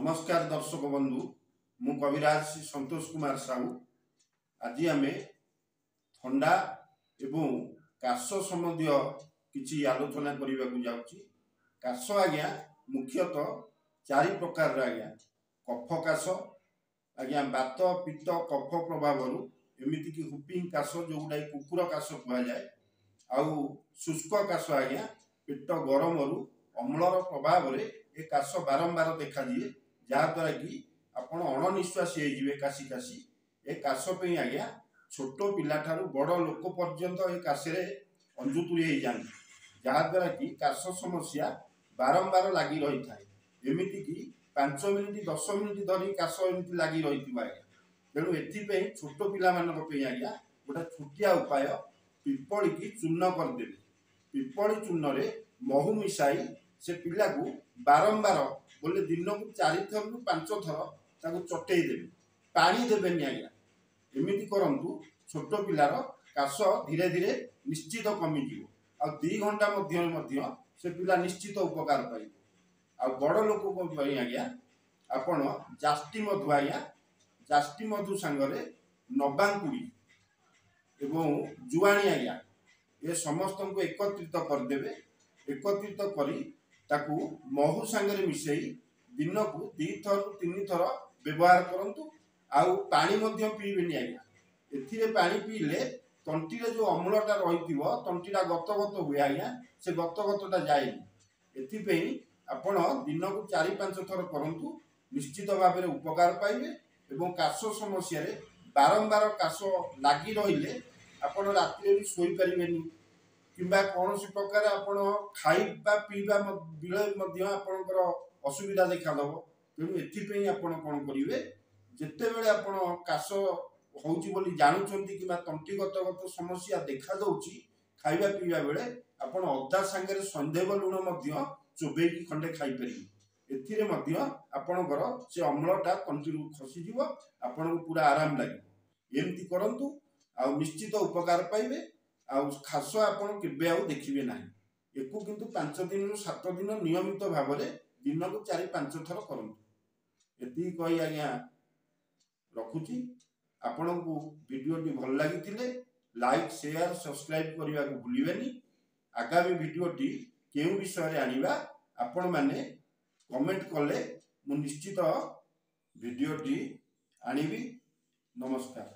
नमस्कार दर्शक बंधु मु कविराज संतोष कुमार साहू। आज आम थंडा एवं काश संबंधी किसी आलोचना करने को जाऊँगी। काश आज्ञा मुख्यतः चारि प्रकार आज्ञा कफ काश आज्ञा बात पित्त कफ प्रभाव एमती कि हुपिंग काश जोटा कुकुर काश कहुए आउ शुष्क काश आज्ञा पेट गरम अम्लर प्रभाव ए काश बारंबार देखा दिए जहाद्वारा कि आपण अणनिश्वासी होइजिवे काशी काशी ए काश पे आज्ञा छोट पिला ठारू बड़ लोक पर्यंत ए काशरे अंजुतुरी हो जाती जहाद्वारा कि काश समस्या बारंबार लगी रही थाए एमती कि 5 मिनिट 10 मिनिट धरी काश एमती लगी रही आज्ञा। तेणु एथि छोट पिला आज्ञा गोटे छुटिया उपाय पिपली की चूर्ण करदेवे। पिपली चूर्ण रे महू मिसाई से पिला को बारंबार बोले दिन को 4 थर रु 5 थर चटई देवे पानी देवेनि आज्ञा। एमती करंतु छोट पिलार काश धीरे धीरे निश्चित कमिज आ 2 घंटा मध्य से पिला निश्चित उपकार पाइब। आ बड़ लोक आज्ञा आपण जास्टी मधु आज्ञा जास्टी मधु सांगरे नबांकुड़ी एवं जुआणी आज्ञा ये समस्त को एकत्रित करदेवे। एकत्रित करी ताकू महू सांगरे मिसई दिन को 2 थर 3 थर व्यवहार करंतु आउ पानी मध्य पीबेनि आज्ञा। एथिरे पानी पीले तंटीरे जो अम्लटा रहिथिबो तंटीटा गतगत हुए आज्ञा से गतगतटा जाएनि। एथिपई आपण दिन को 4-5 थर करंतु निश्चित भाव में उपकार पाइबे एवं काश समस्या रे बारंबार काश लगी रहिले आपण रात्रि भी सोई परिबेनि किंबा कौन सी प्रकार आपण खाइबा पीबा बिले आपणकर असुविधा देखा दब। तेणु एथि आपण कौन करेंगे जिते बड़े आपण काश होउची बोली जानुचंती कि तंटीगत समस्या देखा दउची खाइबा पीबा बेले आपण अदा सांगे संदेव लुण मध्य चोबेकी खंडे खाई परिबे। एथिरे मध्य आपणकर से अम्लटा तंटी खसी जीव आपण पूरा आराम लगे। एमती करंतु आ निश्चित उपकार पाइबे आ खास आपण केबे आ देखिबे नाही। एको किंतु 5 दिन रु 7 दिन नियमित भाव में दिन को 4-5 थर करंतु। एति कहि आज्ञा रखुची। आपण को वीडियो टी भल लागिथिले लाइक शेयर सब्सक्राइब करबा को भूलिबेनी। आगामी वीडियो टी केउ विषय रे आनिबा आपण माने कमेंट कले मु निश्चित वीडियो टी आनिबी। नमस्कार।